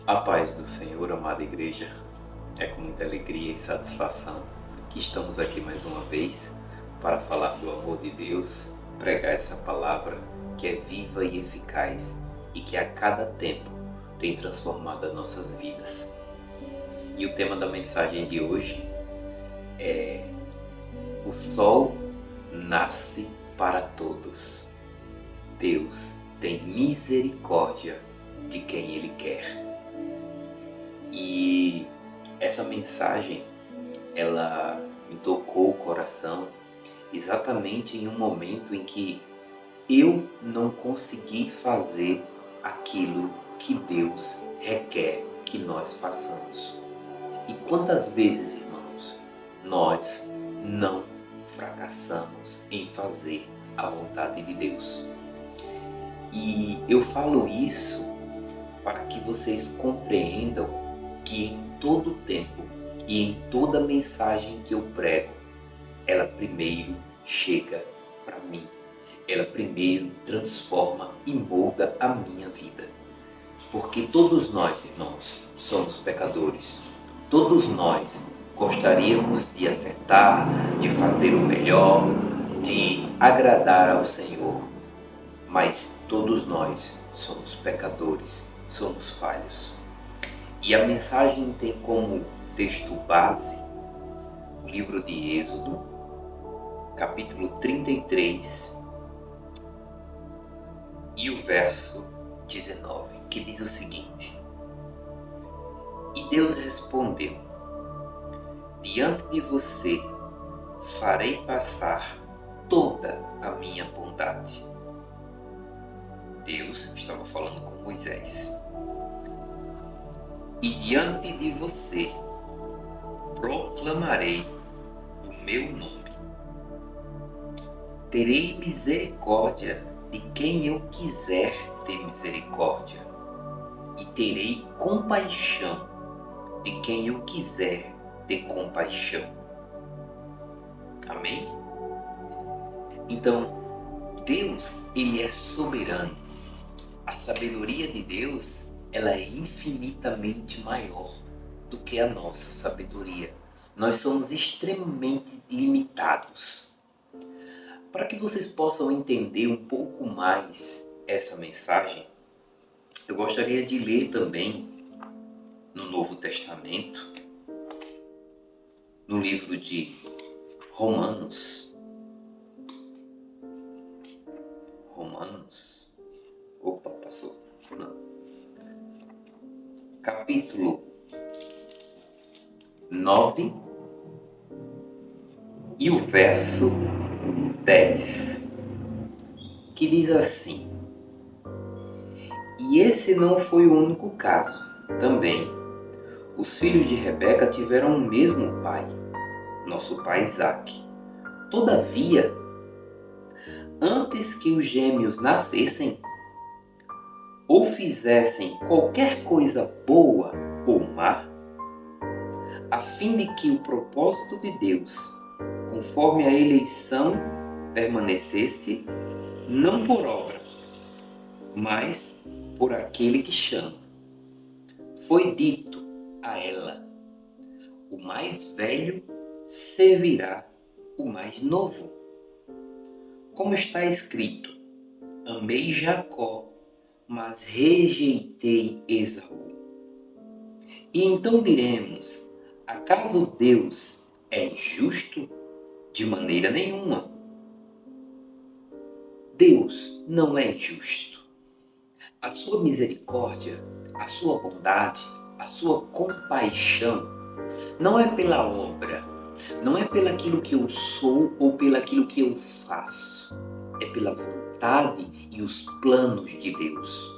A paz do Senhor, amada igreja, é com muita alegria e satisfação que estamos aqui mais uma vez para falar do amor de Deus, pregar essa palavra que é viva e eficaz e que a cada tempo tem transformado as nossas vidas. E o tema da mensagem de hoje é: o sol nasce para todos. Deus tem misericórdia de quem Ele quer. E essa mensagem, ela me tocou o coração exatamente em um momento em que eu não consegui fazer aquilo que Deus requer que nós façamos. E quantas vezes, irmãos, nós não fracassamos em fazer a vontade de Deus? E eu falo isso para que vocês compreendam que em todo tempo e em toda mensagem que eu prego, ela primeiro chega para mim. Ela primeiro transforma e molda a minha vida. Porque todos nós, irmãos, somos pecadores. Todos nós gostaríamos de acertar, de fazer o melhor, de agradar ao Senhor. Mas todos nós somos pecadores, somos falhos. E a mensagem tem como texto base o livro de Êxodo, capítulo 33, e o verso 19, que diz o seguinte: E Deus respondeu: Diante de você farei passar toda a minha bondade. Deus estava falando com Moisés. E diante de você proclamarei o meu nome. Terei misericórdia de quem eu quiser ter misericórdia, e terei compaixão de quem eu quiser ter compaixão. Amém? Então, Deus, Ele é soberano. A sabedoria de Deus, ela é infinitamente maior do que a nossa sabedoria. Nós somos extremamente limitados. Para que vocês possam entender um pouco mais essa mensagem, eu gostaria de ler também no Novo Testamento, no livro de Romanos. Opa, passou. Não. Capítulo 9 e o verso 10, que diz assim: E esse não foi o único caso. Também, os filhos de Rebeca tiveram o mesmo pai, nosso pai Isaque. Todavia, antes que os gêmeos nascessem, ou fizessem qualquer coisa boa ou má, a fim de que o propósito de Deus, conforme a eleição, permanecesse, não por obra, mas por aquele que chama. Foi dito a ela: o mais velho servirá o mais novo. Como está escrito: amei Jacó, mas rejeitei Esaú. E então diremos: acaso Deus é injusto? De maneira nenhuma. Deus não é injusto. A sua misericórdia, a sua bondade, a sua compaixão não é pela obra, não é pelaquilo que eu sou ou pelaquilo que eu faço. É pela vontade e os planos de Deus.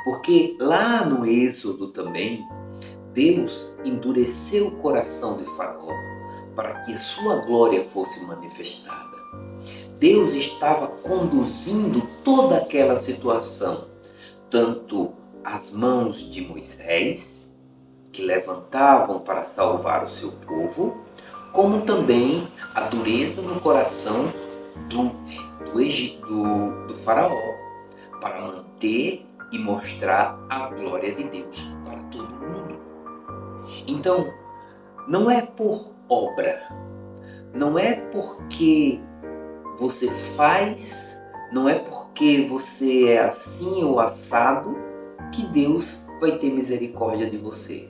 Porque lá no Êxodo também, Deus endureceu o coração de Faraó para que a sua glória fosse manifestada. Deus estava conduzindo toda aquela situação, tanto as mãos de Moisés, que levantavam para salvar o seu povo, como também a dureza no coração do faraó, para manter e mostrar a glória de Deus para todo mundo. Então, não é por obra, não é porque você faz, não é porque você é assim ou assado que Deus vai ter misericórdia de você.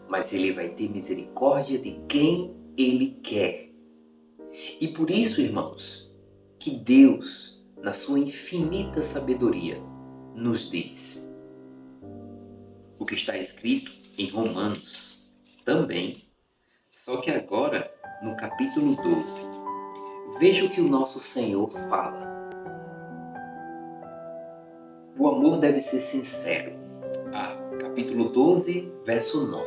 Mas Ele vai ter misericórdia de quem Ele quer. E por isso, irmãos, que Deus, na sua infinita sabedoria, nos diz o que está escrito em Romanos também, só que agora no capítulo 12. Veja o que o nosso Senhor fala. O amor deve ser sincero. Capítulo 12, verso 9.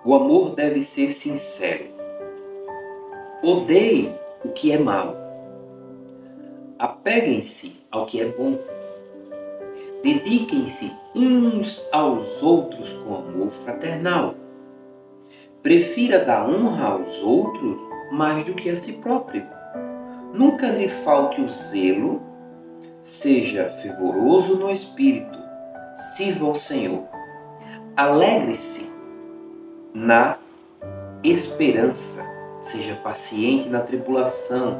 O amor deve ser sincero. Odeiem o que é mau. Apeguem-se ao que é bom. Dediquem-se uns aos outros com amor fraternal. Prefira dar honra aos outros mais do que a si próprio. Nunca lhe falte o zelo. Seja fervoroso no espírito. Sirva ao Senhor. Alegre-se na esperança. Seja paciente na tribulação.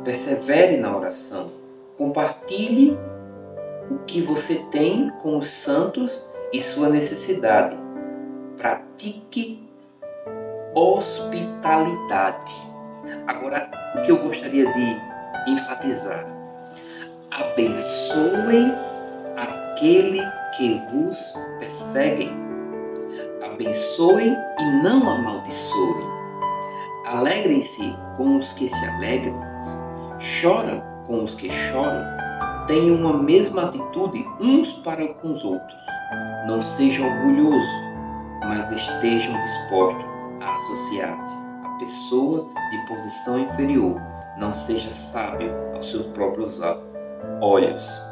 Persevere na oração. Compartilhe o que você tem com os santos e sua necessidade. Pratique hospitalidade. Agora, o que eu gostaria de enfatizar: abençoem aquele que vos perseguem. Abençoem e não amaldiçoem. Alegrem-se com os que se alegram. Choram com os que choram. Tenham uma mesma atitude uns para com os outros. Não sejam orgulhosos, mas estejam dispostos a associar-se à pessoa de posição inferior. Não seja sábio aos seus próprios olhos.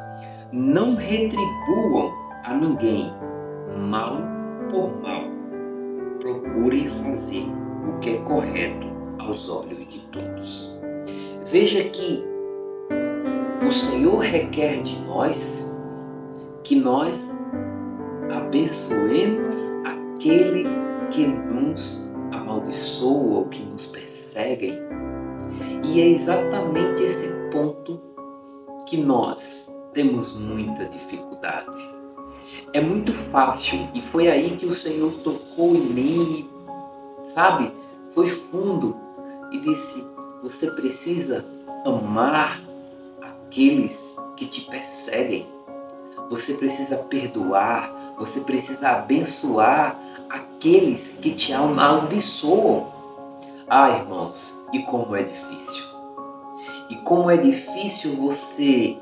Não retribuam a ninguém mal por mal. Procurem fazer o que é correto aos olhos de todos. Veja que o Senhor requer de nós que nós abençoemos aquele que nos amaldiçoa ou que nos perseguem. E é exatamente esse ponto que nós temos muita dificuldade. É muito fácil, e foi aí que o Senhor tocou em mim, sabe? Foi fundo e disse: você precisa amar aqueles que te perseguem. Você precisa perdoar, você precisa abençoar aqueles que te amaldiçoam. Irmãos, e como é difícil. E como é difícil você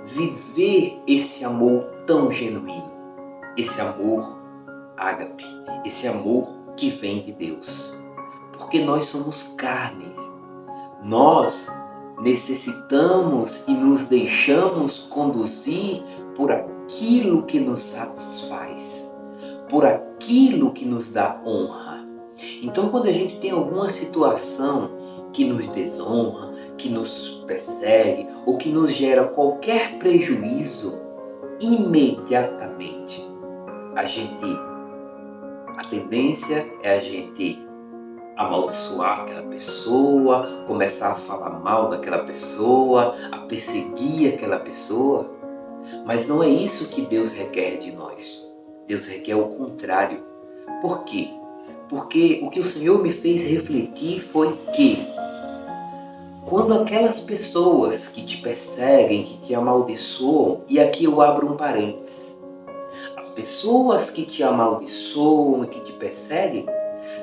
viver esse amor tão genuíno. Esse amor ágape, esse amor que vem de Deus. Porque nós somos carne. Nós necessitamos e nos deixamos conduzir por aquilo que nos satisfaz, por aquilo que nos dá honra. Então, quando a gente tem alguma situação que nos desonra, que nos persegue ou que nos gera qualquer prejuízo, imediatamente a tendência é a gente amaldiçoar aquela pessoa, começar a falar mal daquela pessoa, a perseguir aquela pessoa. Mas não é isso que Deus requer de nós. Deus requer o contrário. Por quê? Porque o que o Senhor me fez refletir foi que quando aquelas pessoas que te perseguem, que te amaldiçoam, e aqui eu abro um parênteses, as pessoas que te amaldiçoam e que te perseguem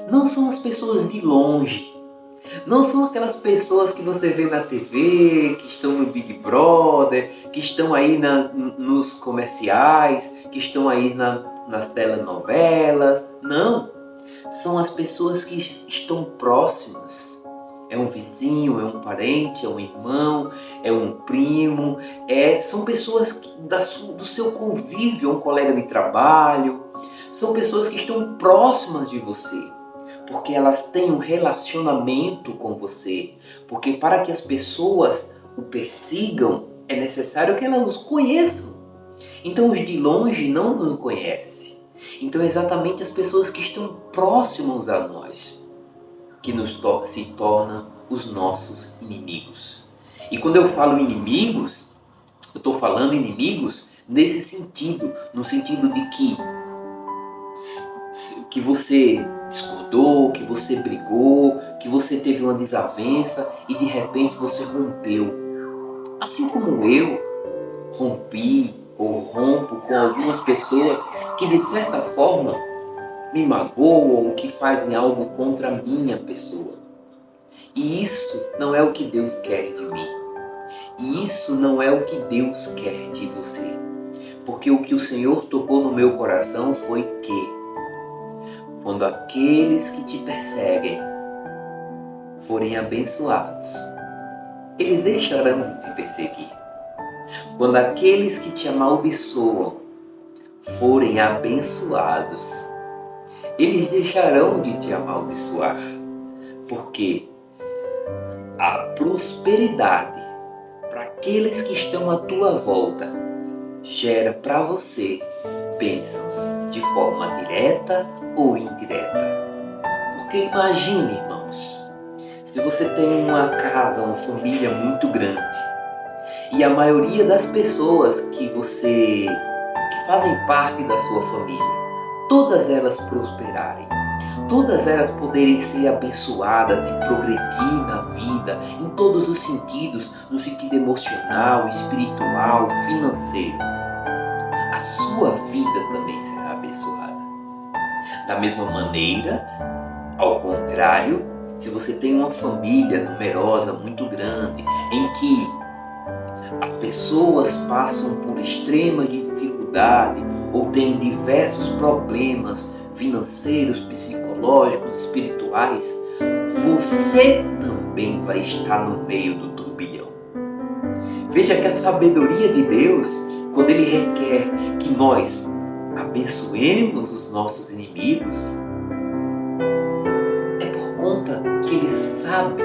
não são as pessoas de longe, não são aquelas pessoas que você vê na TV, que estão no Big Brother, que estão aí nos comerciais, que estão aí nas telenovelas. Não, são as pessoas que estão próximas. É um vizinho, é um parente, é um irmão, é um primo, são pessoas do seu convívio, é um colega de trabalho, são pessoas que estão próximas de você. Porque elas têm um relacionamento com você. Porque para que as pessoas o persigam, é necessário que elas nos conheçam. Então os de longe não nos conhecem. Então é exatamente as pessoas que estão próximas a nós que se tornam os nossos inimigos. E quando eu falo inimigos, eu estou falando inimigos nesse sentido, no sentido de que você discordou, que você brigou, que você teve uma desavença e de repente você rompeu. Assim como eu rompi ou rompo com algumas pessoas que de certa forma me magoam ou que fazem algo contra a minha pessoa. E isso não é o que Deus quer de mim. E isso não é o que Deus quer de você. Porque o que o Senhor tocou no meu coração foi que quando aqueles que te perseguem forem abençoados, eles deixarão de te perseguir. Quando aqueles que te amaldiçoam forem abençoados, eles deixarão de te amaldiçoar. Porque a prosperidade para aqueles que estão à tua volta gera para você bênçãos de forma direta ou indireta. Porque imagine, irmãos, se você tem uma casa, uma família muito grande e a maioria das pessoas que fazem parte da sua família, todas elas prosperarem, todas elas poderem ser abençoadas e progredir na vida em todos os sentidos, no sentido emocional, espiritual, financeiro, a sua vida também será abençoada. Da mesma maneira, ao contrário, se você tem uma família numerosa, muito grande, em que as pessoas passam por extrema dificuldade ou têm diversos problemas financeiros, psicológicos, espirituais, você também vai estar no meio do turbilhão. Veja que a sabedoria de Deus, quando Ele requer que nós abençoemos os nossos inimigos, é por conta que Ele sabe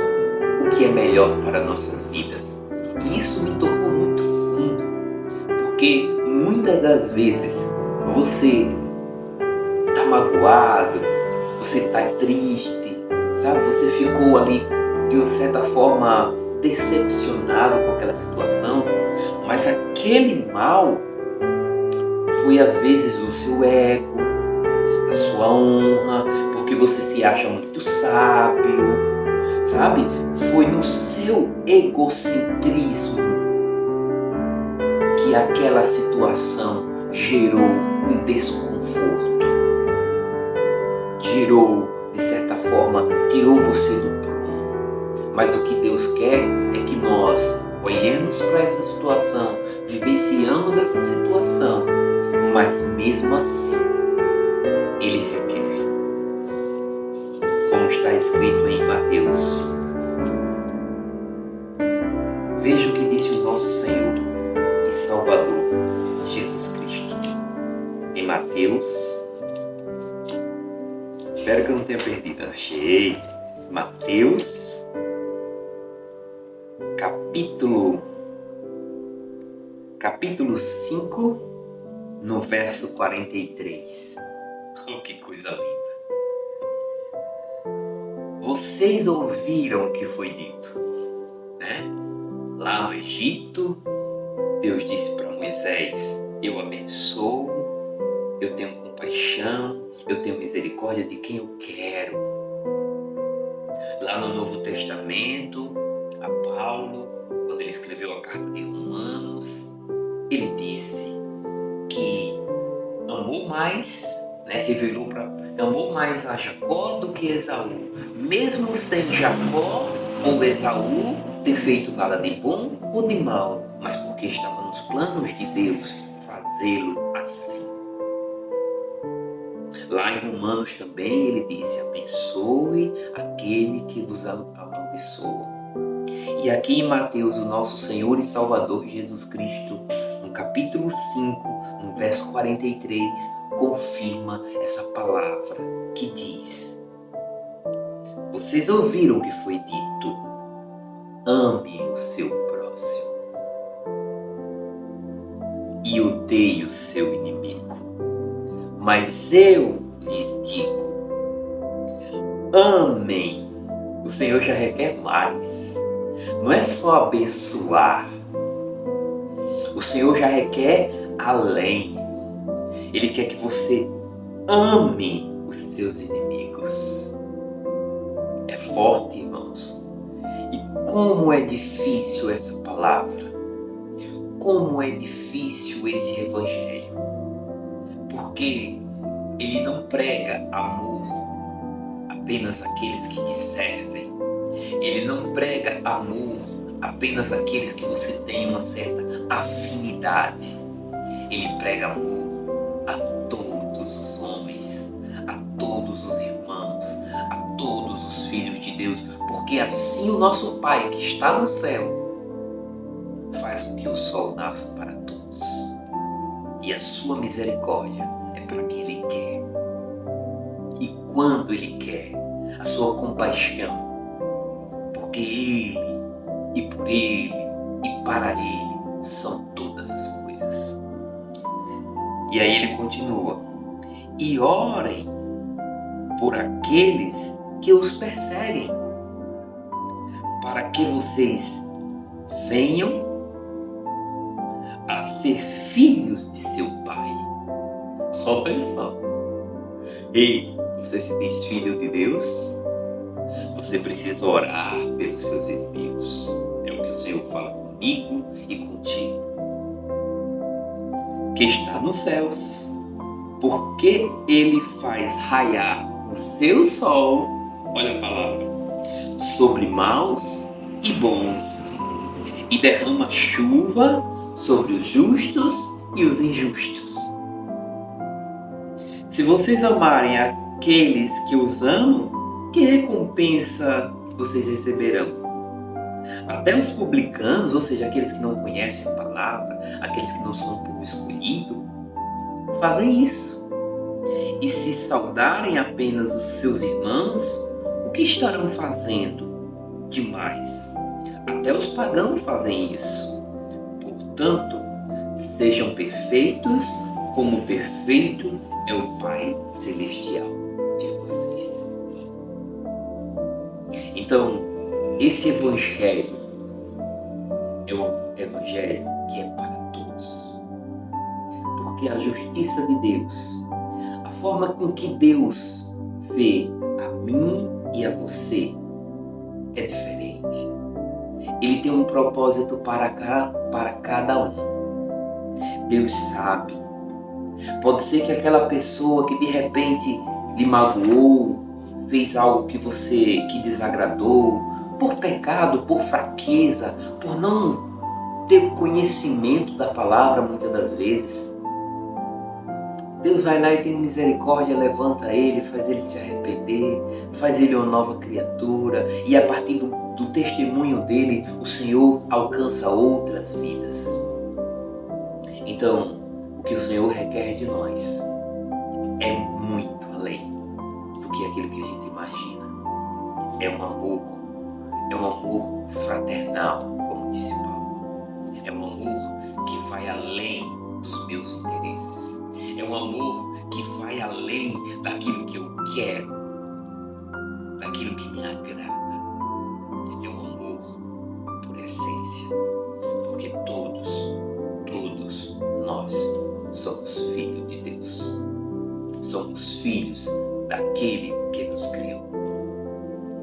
o que é melhor para nossas vidas. E isso me tocou muito fundo, porque muitas das vezes você está magoado, você está triste, sabe? Você ficou ali de uma certa forma decepcionado com aquela situação, mas aquele mal foi às vezes o seu ego, a sua honra, porque você se acha muito sábio, sabe? Foi no seu egocentrismo que aquela situação gerou um desconforto, gerou, de certa forma, tirou você do prumo. Mas o que Deus quer é que nós olhemos para essa situação, vivenciamos essa situação, mas mesmo assim, Ele requer. Como está escrito em Mateus. Veja o que disse o nosso Senhor e Salvador, Jesus Cristo. Em Mateus, espero que eu não tenha perdido, achei. Mateus, capítulo 5, no verso 43. Oh, que coisa linda! Vocês ouviram o que foi dito, né? Lá no Egito, Deus disse para Moisés: eu abençoo, eu tenho compaixão, eu tenho misericórdia de quem eu quero. Lá no Novo Testamento, a Paulo, quando ele escreveu a carta de Romanos, ele disse que amou mais, né, amou mais a Jacó do que Esaú, mesmo sem Jacó ou Esaú ter feito nada de bom ou de mal, mas porque estava nos planos de Deus fazê-lo assim. Lá em Romanos também ele disse: abençoe aquele que vos amaldiçoa. E aqui em Mateus, o nosso Senhor e Salvador Jesus Cristo, no capítulo 5, no verso 43, confirma essa palavra que diz: vocês ouviram o que foi dito, ame o seu próximo. e odeie o seu inimigo. Mas eu lhes digo, amem. O Senhor já requer mais. Não é só abençoar. O Senhor já requer além. Ele quer que você ame os seus inimigos. É forte, irmãos. E como é difícil essa palavra. Como é difícil esse evangelho. Porque ele não prega amor apenas àqueles que te servem. Ele não prega amor apenas àqueles que você tem uma certa afinidade. Ele prega amor a todos os homens, a todos os irmãos, a todos os filhos de Deus, porque assim o nosso Pai que está no céu faz com que o sol nasça para todos. E a sua misericórdia é para quem Ele quer. E quando Ele quer, a sua compaixão, porque Ele, e por Ele, e para Ele, são todas as coisas. E aí ele continua, e orem por aqueles que os perseguem, para que vocês venham a ser filhos de seu Pai. Olha só. Ei, você se diz filho de Deus? Você precisa orar pelos seus inimigos. É o que o Senhor fala comigo e contigo. Que está nos céus, porque Ele faz raiar o seu sol, olha a palavra, sobre maus e bons, e derrama chuva sobre os justos e os injustos. Se vocês amarem aqueles que os amam, que recompensa vocês receberão? Até os publicanos, ou seja, aqueles que não conhecem a palavra, aqueles que não são um povo escolhido, fazem isso. E se saudarem apenas os seus irmãos, o que estarão fazendo demais? Até os pagãos fazem isso. Portanto, sejam perfeitos, como perfeito é o Pai Celestial de vocês. Então, esse Evangelho é um Evangelho que é para todos. Porque a justiça de Deus, a forma com que Deus vê a mim e a você é diferente. Ele tem um propósito para cada um. Deus sabe. Pode ser que aquela pessoa que de repente lhe magoou, fez algo que desagradou, por pecado, por fraqueza, por não ter conhecimento da palavra muitas das vezes. Deus vai lá e tem misericórdia, levanta ele, faz ele se arrepender, faz ele uma nova criatura, e a partir do testemunho dele, o Senhor alcança outras vidas. Então, o que o Senhor requer de nós é muito além do que aquilo que a gente imagina. É um amor fraternal, como disse Paulo. É um amor que vai além dos meus interesses. É um amor que vai além daquilo que eu quero, daquilo que me agrada. É um amor por essência, porque todos nós somos filhos de Deus. Somos filhos daquele que nos criou.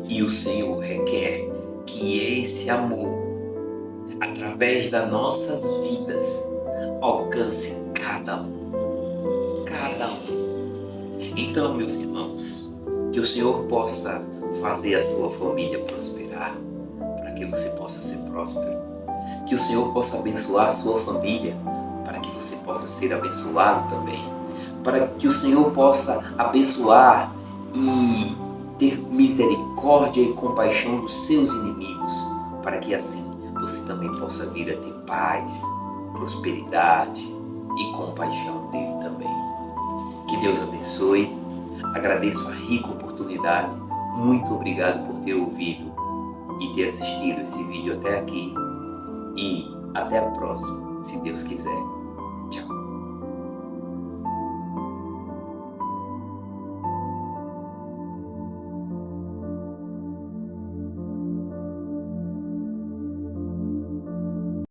E o Senhor requer que esse amor, através das nossas vidas, alcance cada um. Cada um. Então, meus irmãos, que o Senhor possa fazer a sua família prosperar, para que você possa ser próspero. Que o Senhor possa abençoar a sua família, para que você possa ser abençoado também. Para que o Senhor possa abençoar e ter misericórdia e compaixão dos seus inimigos, para que assim você também possa vir a ter paz, prosperidade e compaixão dele também. Que Deus abençoe. Agradeço a rica oportunidade. Muito obrigado por ter ouvido e ter assistido esse vídeo até aqui. E até a próxima, se Deus quiser. Tchau.